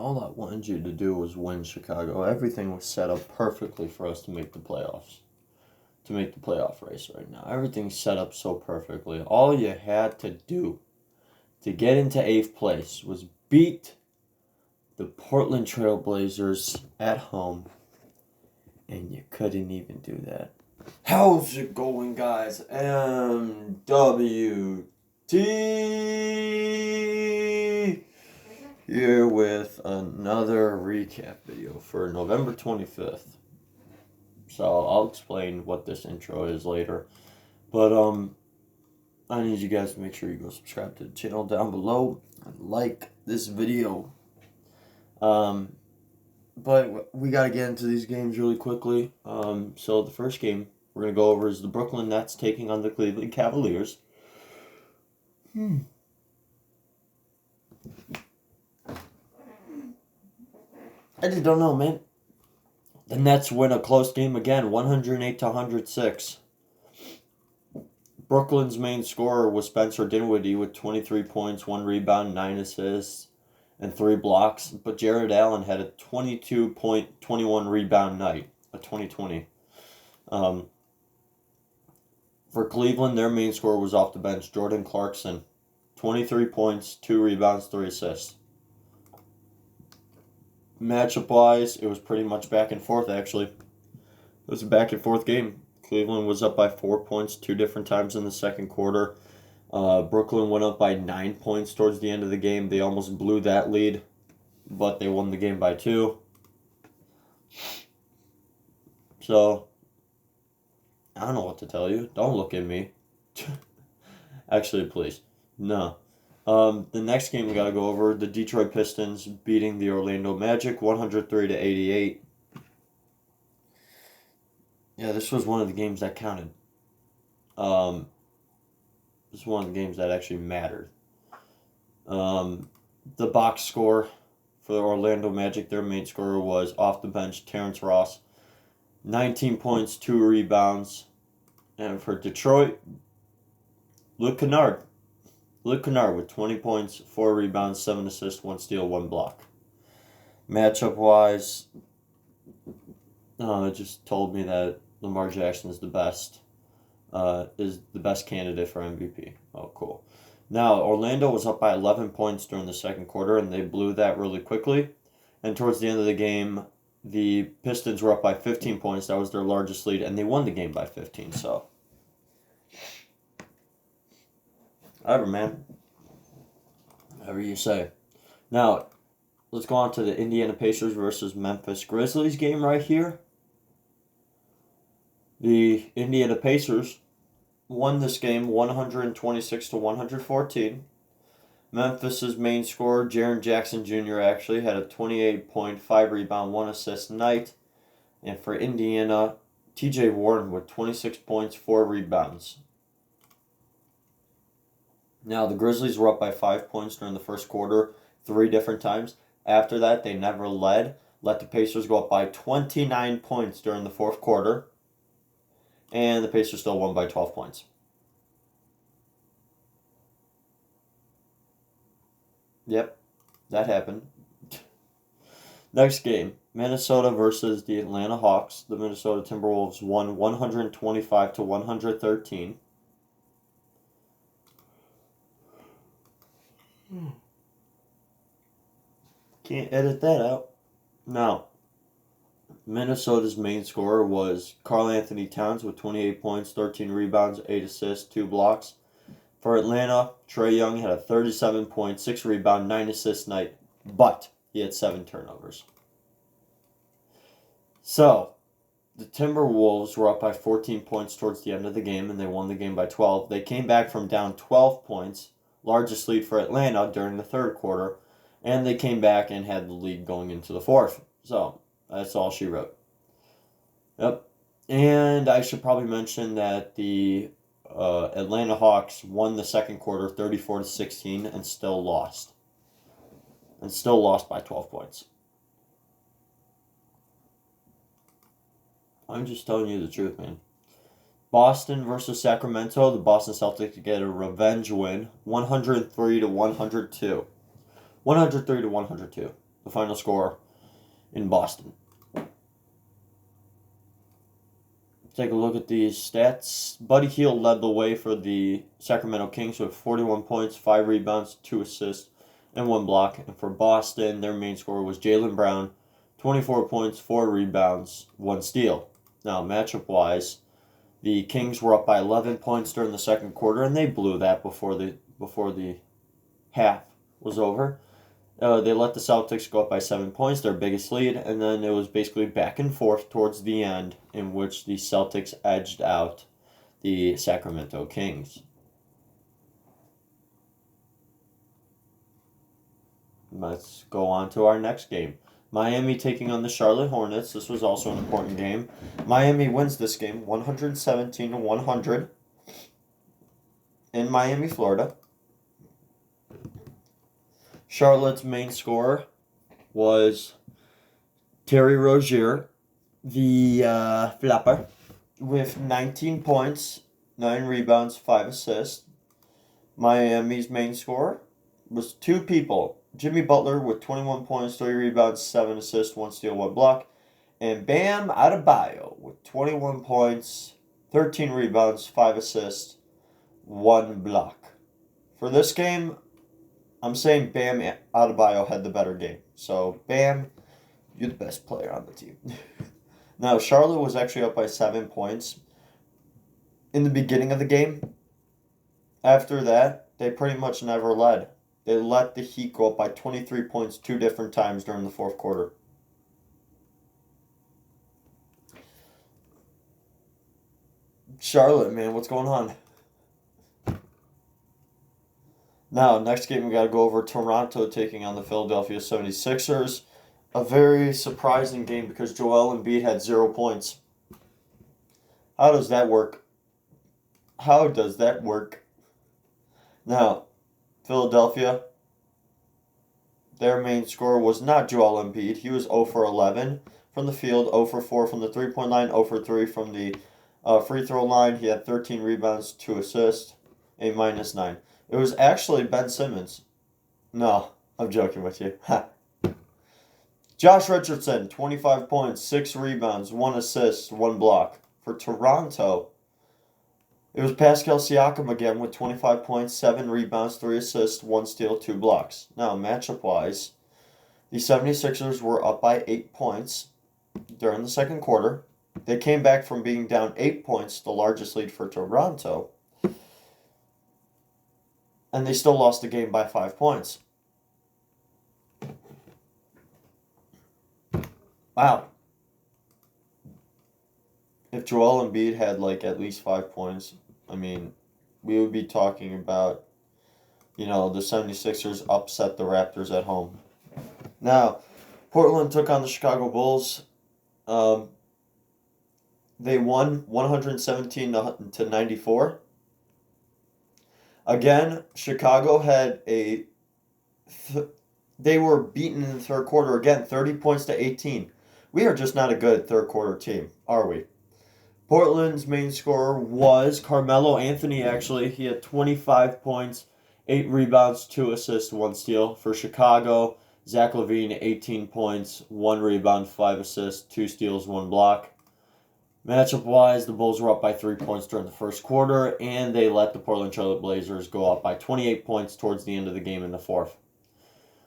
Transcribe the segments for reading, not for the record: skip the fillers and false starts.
All I wanted you to do was win, Chicago. Everything was set up perfectly for us to make the playoffs. To make the playoff race right now. Everything's set up so perfectly. All you had to do to get into 8th place was beat the Portland Trailblazers at home. And you couldn't even do that. How's it going, guys? MWT here with another recap video for November 25th. So I'll explain what this intro is later. But I need you guys to make sure you go subscribe to the channel down below and like this video. But we got to get into these games really quickly. So the first game we're going to go over is the Brooklyn Nets taking on the Cleveland Cavaliers. I just don't know, man. The Nets win a close game again, 108-106. Brooklyn's main scorer was Spencer Dinwiddie with 23 points, 1 rebound, 9 assists, and 3 blocks. But Jared Allen had a 22-point, 21 rebound night, a 2020. For Cleveland, their main scorer was off the bench, Jordan Clarkson. 23 points, 2 rebounds, 3 assists. Matchup-wise, it was pretty much back and forth, actually. It was a back-and-forth game. Cleveland was up by 4 points 2 different times in the second quarter. Brooklyn went up by 9 points towards the end of the game. They almost blew that lead, but they won the game by 2. So, I don't know what to tell you. Don't look at me. Actually, please. No. The next game we got to go over, the Detroit Pistons beating the Orlando Magic 103-88. Yeah, this was one of the games that counted. This is one of the games that actually mattered. The box score for the Orlando Magic, their main scorer was off the bench, Terrence Ross. 19 points, 2 rebounds. And for Detroit, Luke Kennard with 20 points, 4 rebounds, 7 assists, 1 steal, 1 block. Matchup-wise, it just told me that Lamar Jackson is the best candidate for MVP. Oh, cool. Now, Orlando was up by 11 points during the second quarter, and they blew that really quickly. And towards the end of the game, the Pistons were up by 15 points. That was their largest lead, and they won the game by 15, so. Whatever, man. Whatever you say. Now, let's go on to the Indiana Pacers versus Memphis Grizzlies game right here. The Indiana Pacers won this game 126-114. Memphis' main scorer, Jaren Jackson Jr., actually had a 28.5 rebound, 1 assist night. And for Indiana, TJ Warren with 26 points, 4 rebounds. Now, the Grizzlies were up by 5 points during the first quarter 3 different times. After that, they never let the Pacers go up by 29 points during the fourth quarter. And the Pacers still won by 12 points. Yep, that happened. Next game, Minnesota versus the Atlanta Hawks. The Minnesota Timberwolves won 125-113. Can't edit that out. Now, Minnesota's main scorer was Karl-Anthony Towns with 28 points, 13 rebounds, 8 assists, 2 blocks. For Atlanta, Trae Young had a 37 point, 6 rebound, 9 assist night, but he had 7 turnovers. So, the Timberwolves were up by 14 points towards the end of the game, and they won the game by 12. They came back from down 12 points, largest lead for Atlanta during the third quarter, and they came back and had the lead going into the fourth. So, that's all she wrote. Yep. And I should probably mention that the Atlanta Hawks won the second quarter 34-16 and still lost. And still lost by 12 points. I'm just telling you the truth, man. Boston versus Sacramento. The Boston Celtics get a revenge win, 103-102. 103-102. the final score in Boston. Take a look at these stats. Buddy Hield led the way for the Sacramento Kings with 41 points, 5 rebounds, 2 assists, and 1 block. And for Boston, their main scorer was Jaylen Brown, 24 points, 4 rebounds, 1 steal. Now, matchup-wise, the Kings were up by 11 points during the second quarter, and they blew that before the half was over. They let the Celtics go up by 7 points, their biggest lead, and then it was basically back and forth towards the end in which the Celtics edged out the Sacramento Kings. Let's go on to our next game. Miami taking on the Charlotte Hornets. This was also an important game. Miami wins this game 117-100 in Miami, Florida. Charlotte's main scorer was Terry Rozier, the flapper, with 19 points, 9 rebounds, 5 assists. Miami's main scorer was 2 people. Jimmy Butler with 21 points, 3 rebounds, 7 assists, 1 steal, 1 block. And Bam Adebayo with 21 points, 13 rebounds, 5 assists, 1 block. For this game, I'm saying Bam Adebayo had the better game. So, Bam, you're the best player on the team. Now, Charlotte was actually up by 7 points in the beginning of the game. After that, they pretty much never led. They let the Heat go up by 23 points 2 different times during the fourth quarter. Charlotte, man, what's going on? Now, next game we got to go over Toronto taking on the Philadelphia 76ers. A very surprising game because Joel Embiid had 0 points. How does that work? How does that work? Now, Philadelphia, their main scorer was not Joel Embiid. He was 0 for 11 from the field, 0 for 4 from the three-point line, 0 for 3 from the free throw line. He had 13 rebounds, 2 assists, a -9. It was actually Ben Simmons. No, I'm joking with you. Josh Richardson, 25 points, 6 rebounds, 1 assist, 1 block. For Toronto, it was Pascal Siakam again with 25 points, 7 rebounds, 3 assists, 1 steal, 2 blocks. Now, matchup-wise, the 76ers were up by 8 points during the second quarter. They came back from being down 8 points, the largest lead for Toronto, and they still lost the game by 5 points. Wow. If Joel Embiid had at least 5 points, I mean, we would be talking about, the 76ers upset the Raptors at home. Now, Portland took on the Chicago Bulls. They won 117-94. Again, Chicago had they were beaten in the third quarter again, 30 points to 18. We are just not a good third quarter team, are we? Portland's main scorer was Carmelo Anthony, actually. He had 25 points, 8 rebounds, 2 assists, 1 steal. For Chicago, Zach LaVine, 18 points, 1 rebound, 5 assists, 2 steals, 1 block. Matchup-wise, the Bulls were up by 3 points during the first quarter, and they let the Portland Trail Blazers go up by 28 points towards the end of the game in the fourth.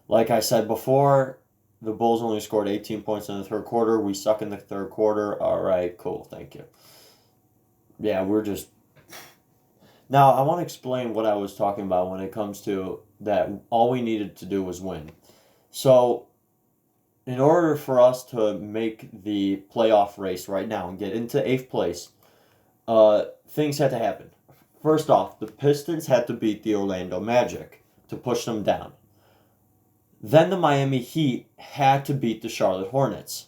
Like I said before, the Bulls only scored 18 points in the third quarter. We suck in the third quarter. All right, cool, thank you. Yeah, we're just... Now, I want to explain what I was talking about when it comes to that all we needed to do was win. So, in order for us to make the playoff race right now and get into 8th place, things had to happen. First off, the Pistons had to beat the Orlando Magic to push them down. Then the Miami Heat had to beat the Charlotte Hornets.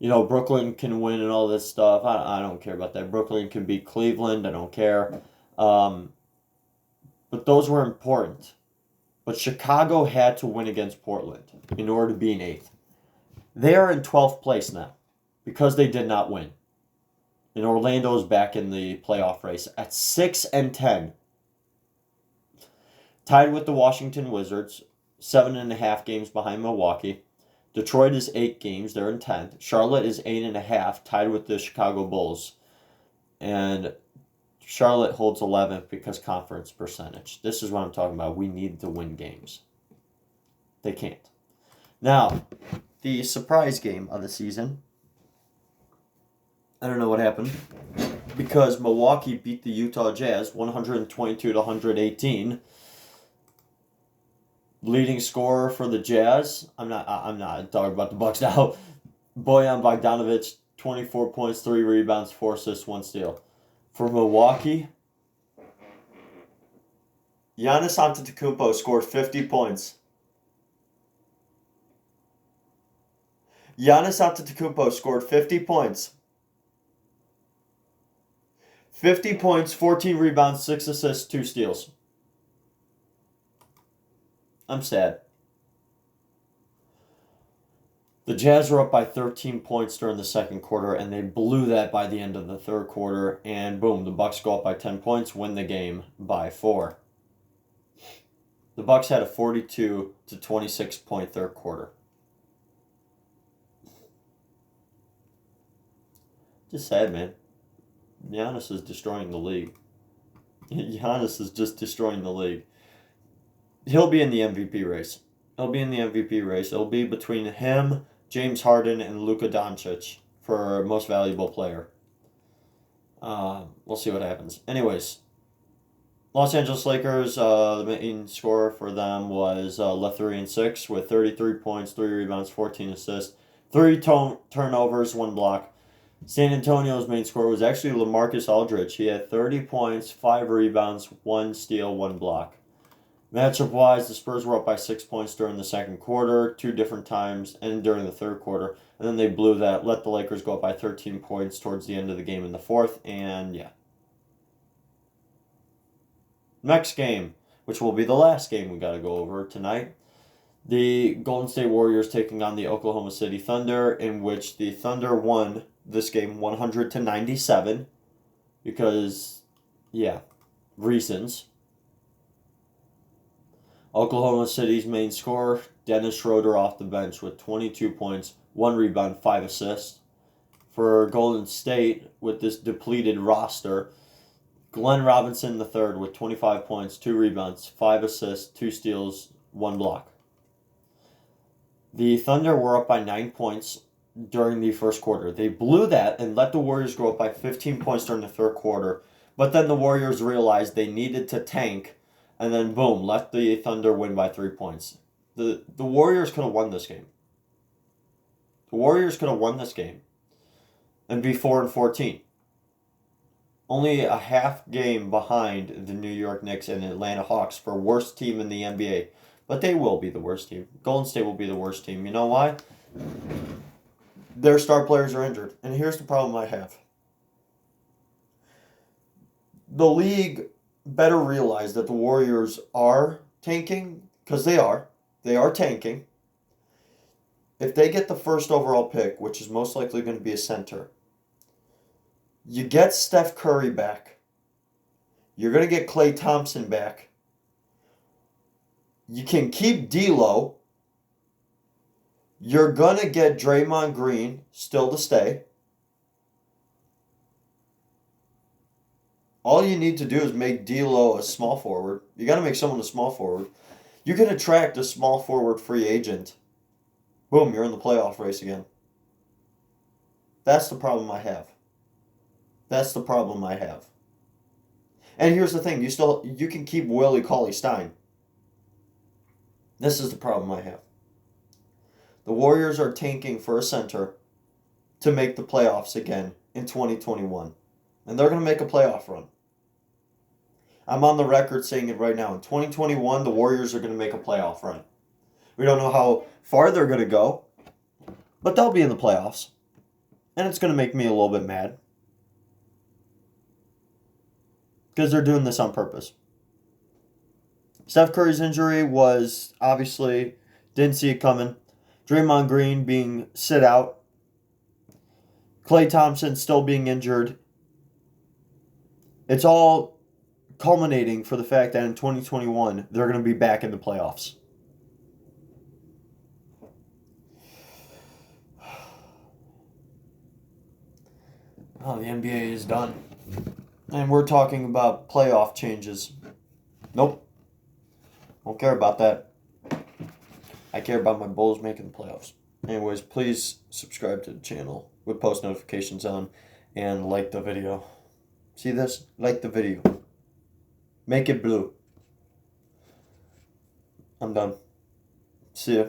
Brooklyn can win and all this stuff. I don't care about that. Brooklyn can beat Cleveland. I don't care. But those were important. But Chicago had to win against Portland in order to be in 8th. They are in 12th place now because they did not win. And Orlando is back in the playoff race at 6-10. Tied with the Washington Wizards. 7.5 games behind Milwaukee. Detroit is 8 games. They're in 10th. Charlotte is 8.5, tied with the Chicago Bulls. And Charlotte holds 11th because conference percentage. This is what I'm talking about. We need to win games. They can't. Now, the surprise game of the season. I don't know what happened. Because Milwaukee beat the Utah Jazz 122-118. Leading scorer for the Jazz. I'm not talking about the Bucks now. Bojan Bogdanovic, 24 points, 3 rebounds, 4 assists, 1 steal. For Milwaukee, Giannis Antetokounmpo scored 50 points. Giannis Antetokounmpo scored 50 points. 50 points, 14 rebounds, 6 assists, 2 steals. I'm sad. The Jazz were up by 13 points during the second quarter, and they blew that by the end of the third quarter, and boom, the Bucks go up by 10 points, win the game by 4. The Bucks had a 42-26 point third quarter. Just sad, man. Giannis is destroying the league. Giannis is just destroying the league. He'll be in the MVP race. It'll be between him, James Harden, and Luka Doncic for most valuable player. We'll see what happens. Anyways, Los Angeles Lakers, the main scorer for them was left 3 and 6 with 33 points, 3 rebounds, 14 assists, 3 turnovers, 1 block. San Antonio's main scorer was actually LaMarcus Aldridge. He had 30 points, 5 rebounds, 1 steal, 1 block. Matchup-wise, the Spurs were up by 6 points during the second quarter, 2 different times, and during the third quarter. And then they blew that, let the Lakers go up by 13 points towards the end of the game in the fourth, and yeah. Next game, which will be the last game we got to go over tonight. The Golden State Warriors taking on the Oklahoma City Thunder, in which the Thunder won this game 100-97 because, yeah, reasons. Oklahoma City's main scorer, Dennis Schroeder, off the bench with 22 points, 1 rebound, 5 assists. For Golden State, with this depleted roster, Glenn Robinson III with 25 points, 2 rebounds, 5 assists, 2 steals, 1 block. The Thunder were up by 9 points during the first quarter. They blew that and let the Warriors go up by 15 points during the third quarter. But then the Warriors realized they needed to tank, and then boom, let the Thunder win by 3 points. The Warriors could have won this game. The Warriors could have won this game and be 4-14. Only a half game behind the New York Knicks and Atlanta Hawks for worst team in the NBA. But they will be the worst team. Golden State will be the worst team. You know why? Their star players are injured. And here's the problem I have. The league better realize that the Warriors are tanking, because they are. They are tanking. If they get the first overall pick, which is most likely going to be a center, you get Steph Curry back. You're going to get Klay Thompson back. You can keep D'Lo. You're going to get Draymond Green still to stay. All you need to do is make D'Lo a small forward. You got to make someone a small forward. You can attract a small forward free agent. Boom, you're in the playoff race again. That's the problem I have. And here's the thing, you can keep Willie Cauley-Stein. This is the problem I have. The Warriors are tanking for a center to make the playoffs again in 2021. And they're going to make a playoff run. I'm on the record saying it right now. In 2021, the Warriors are going to make a playoff run. We don't know how far they're going to go, but they'll be in the playoffs. And it's going to make me a little bit mad. Because they're doing this on purpose. Steph Curry's injury was obviously, didn't see it coming. Draymond Green being sit out. Klay Thompson still being injured. It's all culminating for the fact that in 2021, they're going to be back in the playoffs. Oh, the NBA is done. And we're talking about playoff changes. Nope. Don't care about that. I care about my Bulls making the playoffs. Anyways, please subscribe to the channel with post notifications on and like the video. See this? Like the video. Make it blue. I'm done. See ya.